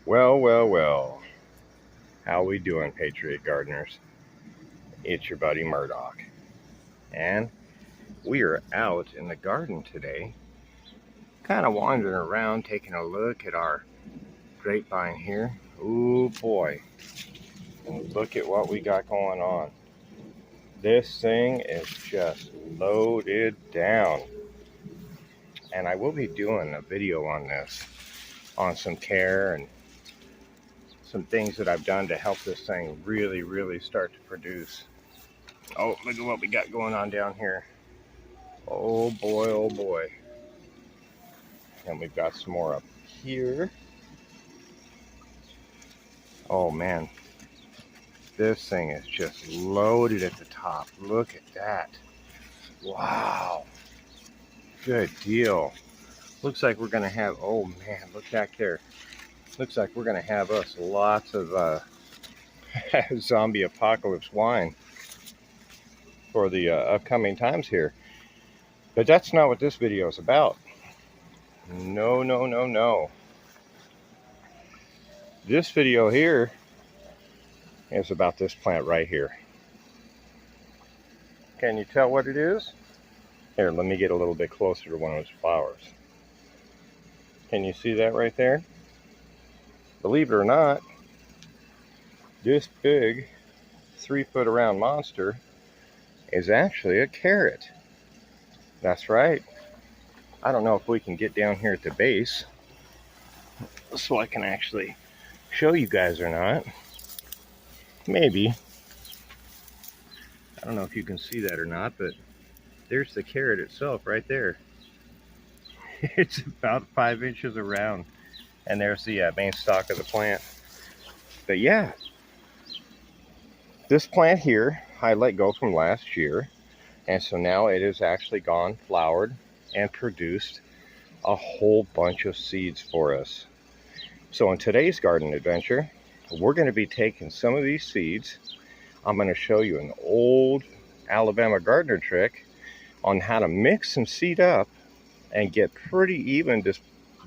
Well, well, well. How we doing, Patriot Gardeners? It's your buddy Murdock. And we are out in the garden today, kind of wandering around, taking a look at our grapevine here. Ooh, boy. And look at what we got going on. This thing is just loaded down. And I will be doing a video on this, on some care and some things that I've done to help this thing really start to produce. Oh, look at what we got going on down here. Oh boy, oh boy. And we've got some more up here. Oh man, this thing is just loaded at the top. Look at that. Wow. Good deal. Looks like we're gonna have, oh man, look back there. Looks like we're gonna have us lots of zombie apocalypse wine for the upcoming times here. But that's not what this video is about. No. This video here is about this plant right here. Can you tell what it is? Here, let me get a little bit closer to one of those flowers. Can you see that right there? Believe it or not, this big 3-foot around monster is actually a carrot. That's right. I don't know if we can get down here at the base so I can actually show you guys or not. Maybe. I don't know if you can see that or not, but there's the carrot itself right there. It's about 5 inches around. And there's the main stalk of the plant. But yeah, this plant here, I let go from last year. And so now it has actually gone, flowered, and produced a whole bunch of seeds for us. So in today's garden adventure, we're going to be taking some of these seeds. I'm going to show you an old Alabama gardener trick on how to mix some seed up and get pretty even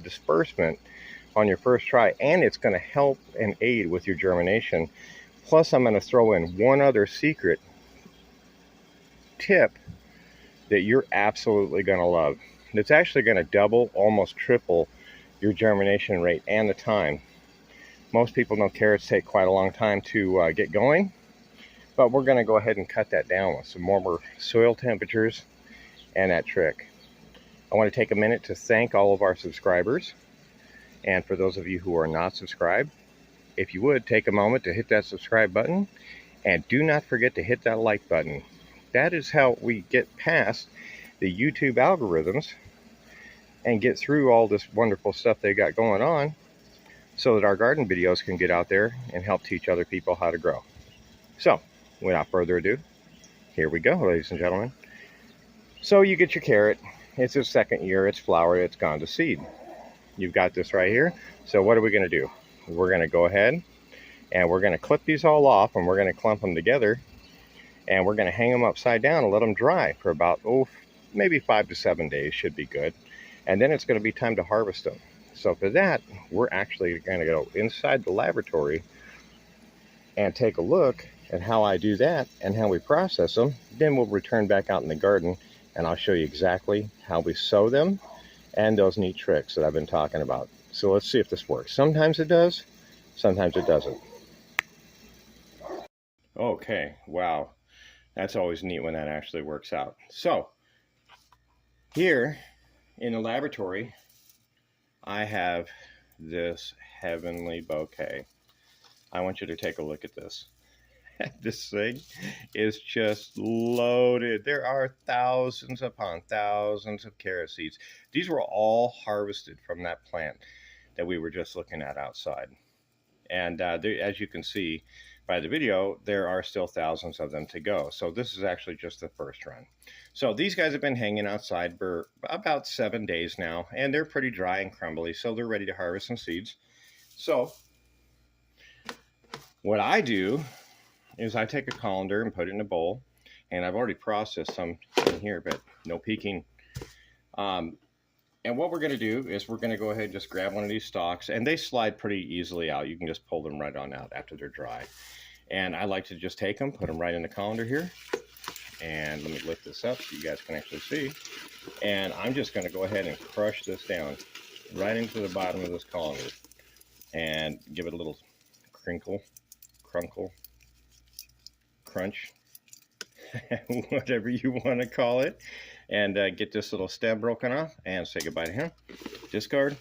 disbursement on your first try, and it's going to help and aid with your germination. Plus, I'm going to throw in one other secret tip that you're absolutely going to love. It's actually going to double, almost triple your germination rate and the time. Most people know carrots take quite a long time to get going, but we're going to go ahead and cut that down with some warmer soil temperatures and that trick. I want to take a minute to thank all of our subscribers. And for those of you who are not subscribed, if you would, take a moment to hit that subscribe button. And do not forget to hit that like button. That is how we get past the YouTube algorithms and get through all this wonderful stuff they got going on so that our garden videos can get out there and help teach other people how to grow. So, without further ado, here we go, ladies and gentlemen. So you get your carrot. It's its second year. It's flowered. It's gone to seed. You've got this right here. So what are we going to do? We're going to go ahead and we're going to clip these all off, and we're going to clump them together, and we're going to hang them upside down and let them dry for about, maybe 5 to 7 days should be good. And then it's going to be time to harvest them. So for that, we're actually going to go inside the laboratory and take a look at how I do that and how we process them. Then we'll return back out in the garden and I'll show you exactly how we sow them and those neat tricks that I've been talking about. So let's see if this works. Sometimes it does, sometimes it doesn't. Okay, wow. That's always neat when that actually works out. So here in the laboratory, I have this heavenly bouquet. I want you to take a look at this. This thing is just loaded. There are thousands upon thousands of carrot seeds. These were all harvested from that plant that we were just looking at outside. And as you can see by the video, there are still thousands of them to go. So this is actually just the first run. So these guys have been hanging outside for about 7 days now, and they're pretty dry and crumbly, so they're ready to harvest some seeds. So what I do is I take a colander and put it in a bowl, and I've already processed some in here, but no peeking. And And what we're going to do is we're going to go ahead and just grab one of these stalks, and they slide pretty easily out. You can just pull them right on out after they're dry. And I like to just take them, put them right in the colander here. And let me lift this up so you guys can actually see. And I'm just going to go ahead and crush this down right into the bottom of this colander and give it a little crinkle, crunkle, crunch, whatever you want to call it. And get this little stem broken off and say goodbye to him. Discard.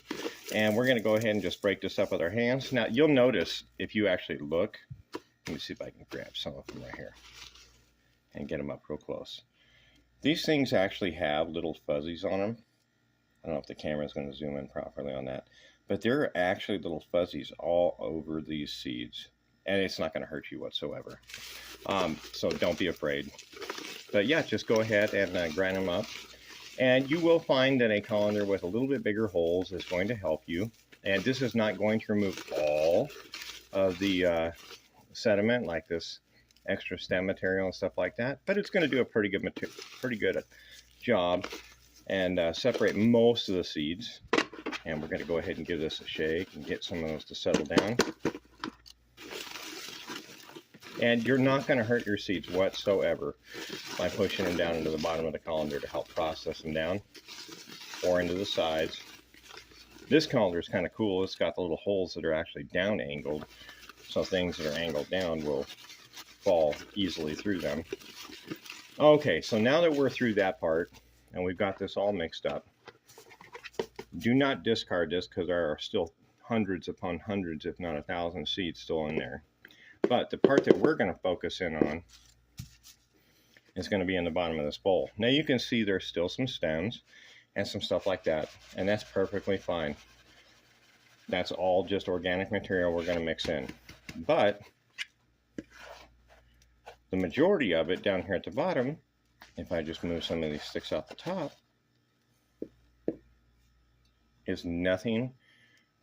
And we're going to go ahead and just break this up with our hands. Now, you'll notice if you actually look, let me see if I can grab some of them right here and get them up real close. These things actually have little fuzzies on them. I don't know if the camera is going to zoom in properly on that, but there are actually little fuzzies all over these seeds, and it's not going to hurt you whatsoever. So don't be afraid. But yeah, just go ahead and grind them up. And you will find that a colander with a little bit bigger holes is going to help you. And this is not going to remove all of the sediment, like this extra stem material and stuff like that. But it's going to do a pretty good job and separate most of the seeds. And we're going to go ahead and give this a shake and get some of those to settle down. And you're not going to hurt your seeds whatsoever by pushing them down into the bottom of the colander to help process them down, or into the sides. This colander is kind of cool. It's got the little holes that are actually down angled, so things that are angled down will fall easily through them. Okay, so now that we're through that part and we've got this all mixed up, do not discard this because there are still hundreds upon hundreds, if not 1,000 seeds still in there. But the part that we're going to focus in on is going to be in the bottom of this bowl. Now you can see there's still some stems and some stuff like that, and that's perfectly fine. That's all just organic material we're going to mix in. But the majority of it down here at the bottom, if I just move some of these sticks off the top, is nothing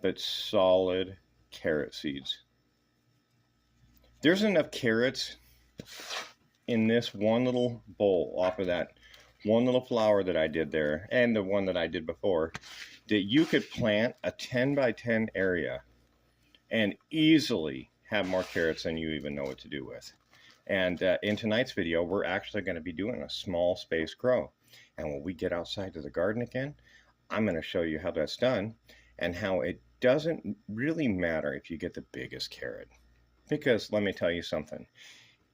but solid carrot seeds. There's enough carrots in this one little bowl off of that one little flower that I did there, and the one that I did before, that you could plant a 10 by 10 area and easily have more carrots than you even know what to do with. And in tonight's video, we're actually going to be doing a small space grow. And when we get outside to the garden again, I'm going to show you how that's done and how it doesn't really matter if you get the biggest carrot. Because let me tell you something,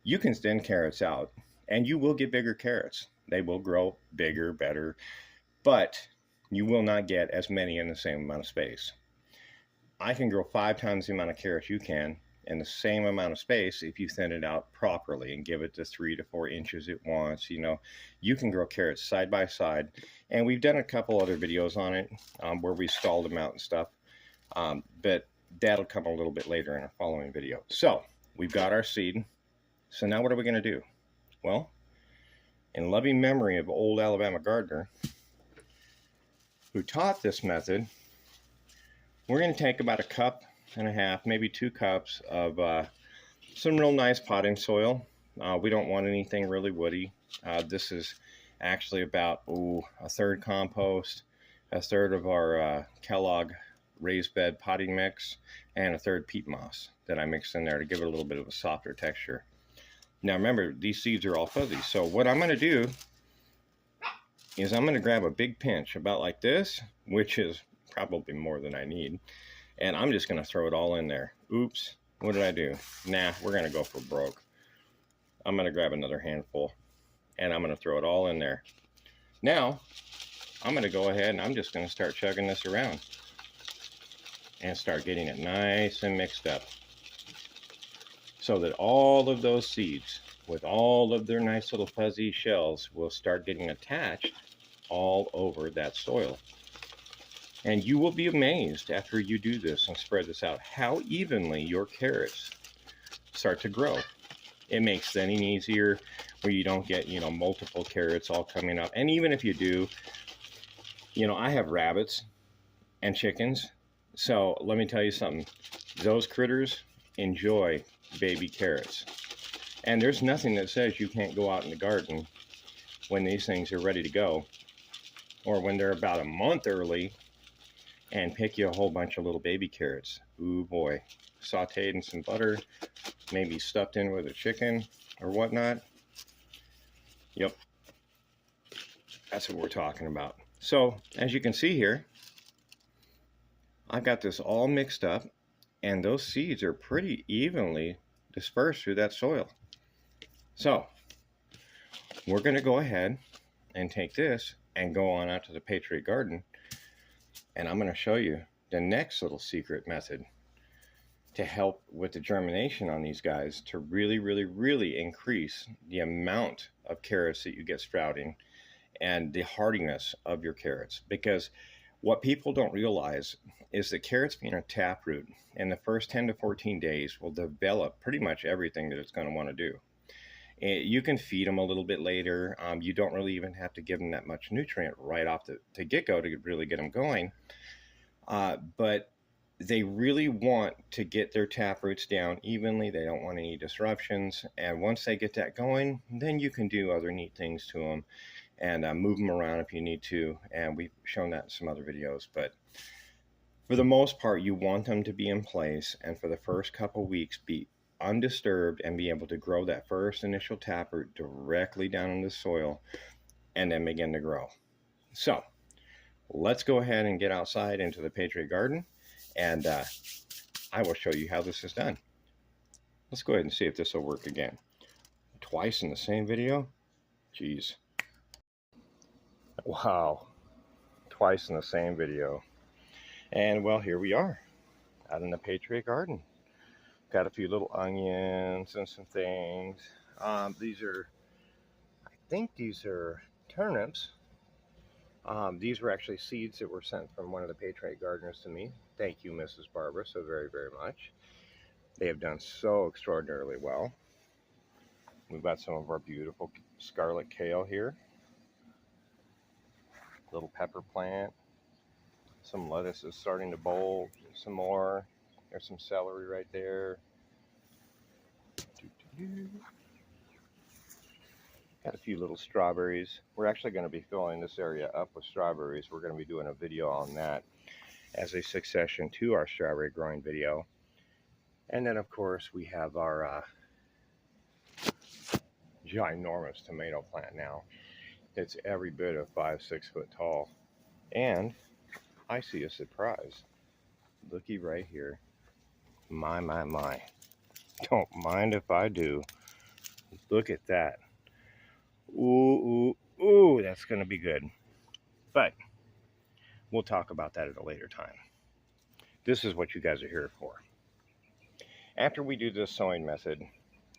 you can thin carrots out and you will get bigger carrots. They will grow bigger, better, but you will not get as many in the same amount of space. I can grow 5 times the amount of carrots you can in the same amount of space if you thin it out properly and give it the 3 to 4 inches it wants. You know, you can grow carrots side by side, and we've done a couple other videos on it where we stalled them out and stuff, but that'll come a little bit later in a following video. So we've got our seed. So now what are we going to do? Well, in loving memory of old Alabama gardener who taught this method, we're going to take about 1.5 cups, maybe 2 cups of some real nice potting soil. We don't want anything really woody. This is actually about a third compost, a third of our Kellogg raised bed potting mix, and a third peat moss that I mixed in there to give it a little bit of a softer texture. Now remember, these seeds are all fuzzy, so what I'm going to do is I'm going to grab a big pinch about like this, which is probably more than I need, and I'm just going to throw it all in there. Oops, what did I do? Nah, we're going to go for broke. I'm going to grab another handful and I'm going to throw it all in there. Now I'm going to go ahead and I'm just going to start chugging this around and start getting it nice and mixed up so that all of those seeds with all of their nice little fuzzy shells will start getting attached all over that soil. And you will be amazed after you do this and spread this out how evenly your carrots start to grow. It makes thinning easier where you don't get, you know, multiple carrots all coming up. And even if you do, you know, I have rabbits and chickens. So let me tell you something, those critters enjoy baby carrots. And there's nothing that says you can't go out in the garden when these things are ready to go or when they're about a month early, and pick you a whole bunch of little baby carrots. Ooh boy, sauteed in some butter, maybe stuffed in with a chicken or whatnot. Yep, that's what we're talking about. So as you can see here, I've got this all mixed up, and those seeds are pretty evenly dispersed through that soil. So we're going to go ahead and take this and go on out to the Patriot Garden, and I'm going to show you the next little secret method to help with the germination on these guys, to really increase the amount of carrots that you get sprouting and the hardiness of your carrots. Because what people don't realize is that carrots being a taproot in the first 10 to 14 days will develop pretty much everything that it's going to want to do. You can feed them a little bit later. You don't really even have to give them that much nutrient right off the get-go to really get them going. But they really want to get their tap roots down evenly. They don't want any disruptions. And once they get that going, then you can do other neat things to them and move them around if you need to. And we've shown that in some other videos. But for the most part, you want them to be in place, and for the first couple weeks be undisturbed and be able to grow that first initial taproot directly down in the soil and then begin to grow. So let's go ahead and get outside into the Patriot Garden, and I will show you how this is done. Let's go ahead and see if this will work again. Twice in the same video? Jeez. Wow. Twice in the same video. And well, here we are out in the Patriot Garden. Got a few little onions and some things. These are, I think these are turnips. These were actually seeds that were sent from one of the Patriot gardeners to me. Thank you, Mrs. Barbara, so very much. They have done so extraordinarily well. We've got some of our beautiful scarlet kale here. Little pepper plant. Some lettuce is starting to bolt. Some more. There's some celery right there. Got a few little strawberries. We're actually going to be filling this area up with strawberries. We're going to be doing a video on that as a succession to our strawberry growing video. And then of course we have our ginormous tomato plant now. It's every bit of 5-6 foot tall. And I see a surprise. Looky right here. My. Don't mind if I do. Look at that. Ooh, that's going to be good. But we'll talk about that at a later time. This is what you guys are here for. After we do this sowing method,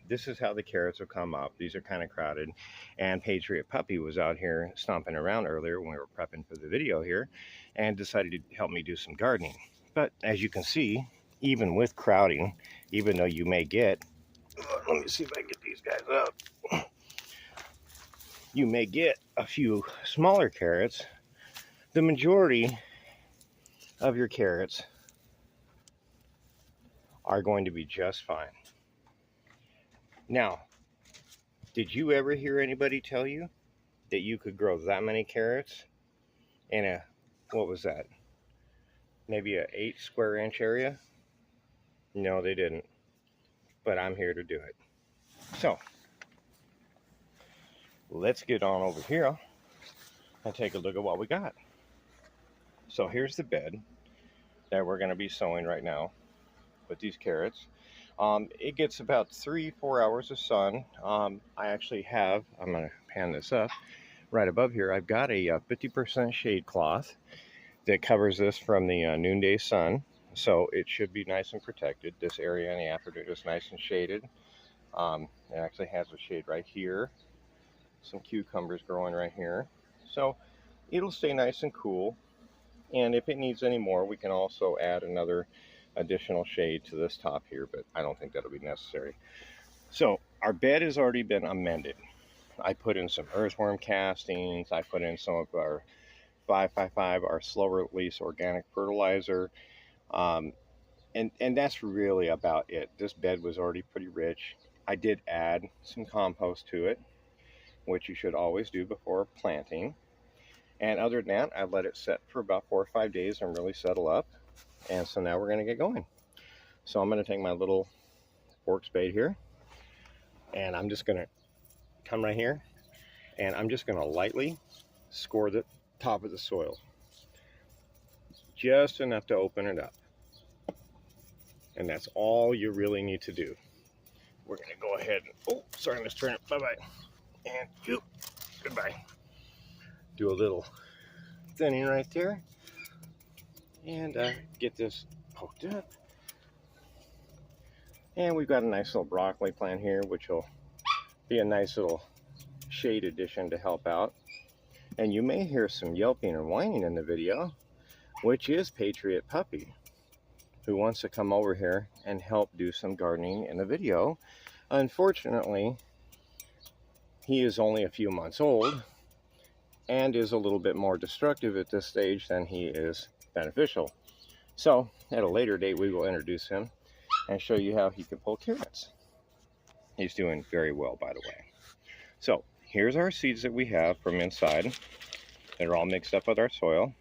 this is how the carrots will come up. These are kind of crowded. And Patriot Puppy was out here stomping around earlier when we were prepping for the video here and decided to help me do some gardening. But as you can see, even with crowding, even though you may get, let me see if I can get these guys up. You may get a few smaller carrots. The majority of your carrots are going to be just fine. Now, did you ever hear anybody tell you that you could grow that many carrots in a, what was that? Maybe a 8 square inch area? No, they didn't. But I'm here to do it. So, let's get on over here and take a look at what we got. So here's the bed that we're going to be sowing right now with these carrots. It gets about 3-4 hours of sun. I actually have, I'm going to pan this up, right above here, I've got a 50% shade cloth that covers this from the noonday sun. So it should be nice and protected. This area in the afternoon is nice and shaded. It actually has a shade right here. Some cucumbers growing right here. So it'll stay nice and cool. And if it needs any more, we can also add another additional shade to this top here, but I don't think that'll be necessary. So our bed has already been amended. I put in some earthworm castings. I put in some of our 5x5, our slow release organic fertilizer. And that's really about it. This bed was already pretty rich. I did add some compost to it, which you should always do before planting. And other than that, I let it set for about 4 or 5 days and really settle up. And so now we're going to get going. So I'm going to take my little fork spade here, and I'm just going to come right here, and I'm just going to lightly score the top of the soil. Just enough to open it up. And that's all you really need to do. We're going to go ahead and, oh, sorry, I misturn it. Bye-bye. And, goodbye. Do a little thinning right there. And get this poked up. And we've got a nice little broccoli plant here, which will be a nice little shade addition to help out. And you may hear some yelping and whining in the video, which is Patriot Puppy, who wants to come over here and help do some gardening in the video. Unfortunately, he is only a few months old and is a little bit more destructive at this stage than he is beneficial. So at a later date, we will introduce him and show you how he can pull carrots. He's doing very well, by the way. So here's our seeds that we have from inside. They're all mixed up with our soil.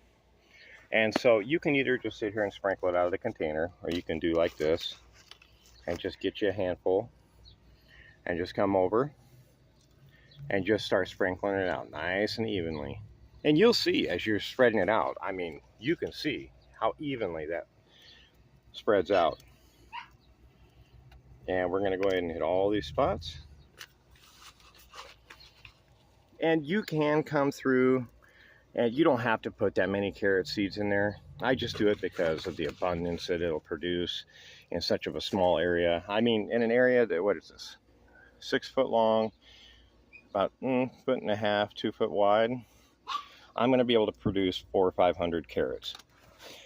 And so you can either just sit here and sprinkle it out of the container, or you can do like this and just get you a handful and just come over and just start sprinkling it out nice and evenly. And you'll see as you're spreading it out, I mean, you can see how evenly that spreads out. And we're going to go ahead and hit all these spots. And you can come through, and you don't have to put that many carrot seeds in there. I just do it because of the abundance that it'll produce in such of a small area. I mean, in an area that, what is this? 6 foot long, about 1.5 feet, 2 foot wide. I'm going to be able to produce 400 or 500 carrots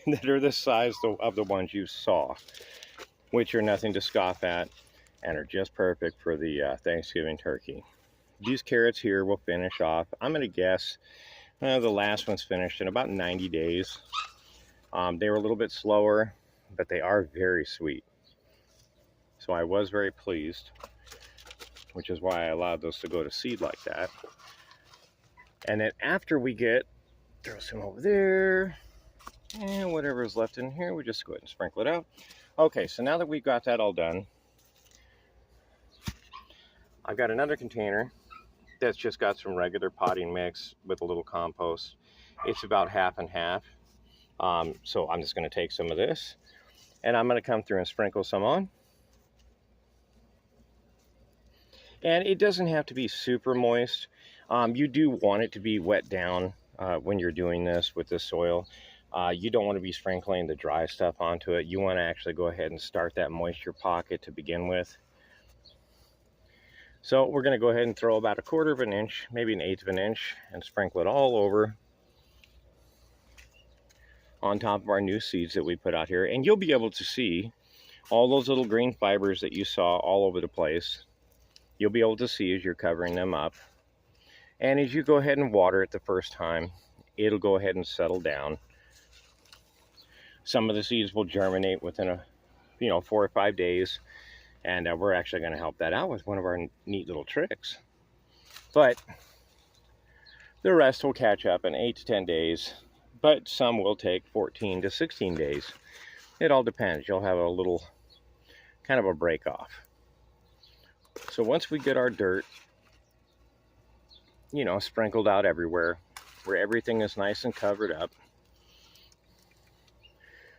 that are the size of the ones you saw, which are nothing to scoff at and are just perfect for the Thanksgiving turkey. These carrots here will finish off, I'm going to guess, the last one's finished in about 90 days. They were a little bit slower, but they are very sweet. So I was very pleased, which is why I allowed those to go to seed like that. And then after we throw some over there, and whatever is left in here, we just go ahead and sprinkle it out. Okay, so now that we've got that all done, I've got another container that's just got some regular potting mix with a little compost. It's about half and half. So I'm just going to take some of this, and I'm going to come through and sprinkle some on. And it doesn't have to be super moist. You do want it to be wet down when you're doing this with the soil. You don't want to be sprinkling the dry stuff onto it. You want to actually go ahead and start that moisture pocket to begin with. So we're going to go ahead and throw about 1/4 of an inch, maybe 1/8 of an inch, and sprinkle it all over on top of our new seeds that we put out here. And you'll be able to see all those little green fibers that you saw all over the place. You'll be able to see as you're covering them up. And as you go ahead and water it the first time, it'll go ahead and settle down. Some of the seeds will germinate within 4 or 5 days. And we're actually going to help that out with one of our neat little tricks. But the rest will catch up in 8 to 10 days. But some will take 14 to 16 days. It all depends. You'll have a little kind of a break off. So once we get our dirt, sprinkled out everywhere, where everything is nice and covered up,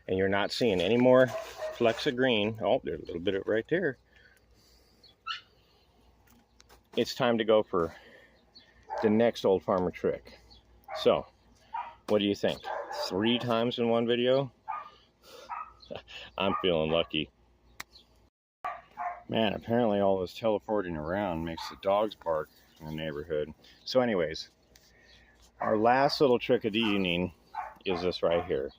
and you're not seeing any more flecks of green. Oh, there's a little bit of it right there. It's time to go for the next old farmer trick. So, what do you think? 3 times in one video? I'm feeling lucky. Man, apparently all this teleporting around makes the dogs bark in the neighborhood. So anyways, our last little trick of the evening is this right here.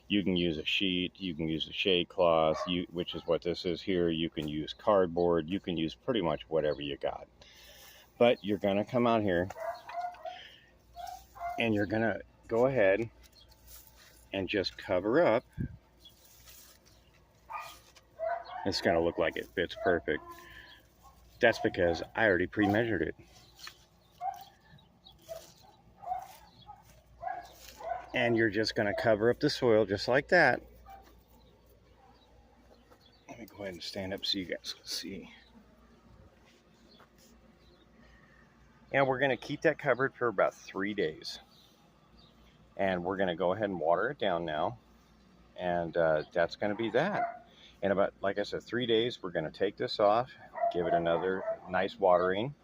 You can use a sheet, you can use a shade cloth, which is what this is here. You can use cardboard, you can use pretty much whatever you got. But you're going to come out here and you're going to go ahead and just cover up. It's going to look like it fits perfect. That's because I already pre-measured it. And you're just going to cover up the soil just like that. Let me go ahead and stand up so you guys can see. And we're going to keep that covered for about 3 days. And we're going to go ahead and water it down now. And that's going to be that. In about, like I said, 3 days, we're going to take this off, give it another nice watering,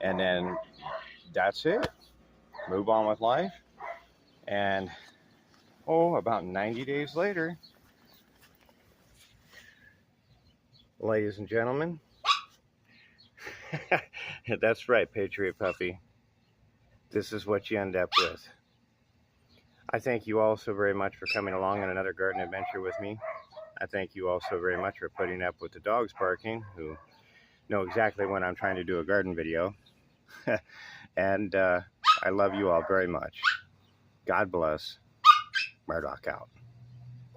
and then that's it. Move on with life. And about 90 days later, ladies and gentlemen, that's right, Patriot Puppy. This is what you end up with. I thank you all so very much for coming along on another garden adventure with me. I thank you all so very much for putting up with the dogs barking, who know exactly when I'm trying to do a garden video. And I love you all very much. God bless. Murdock out.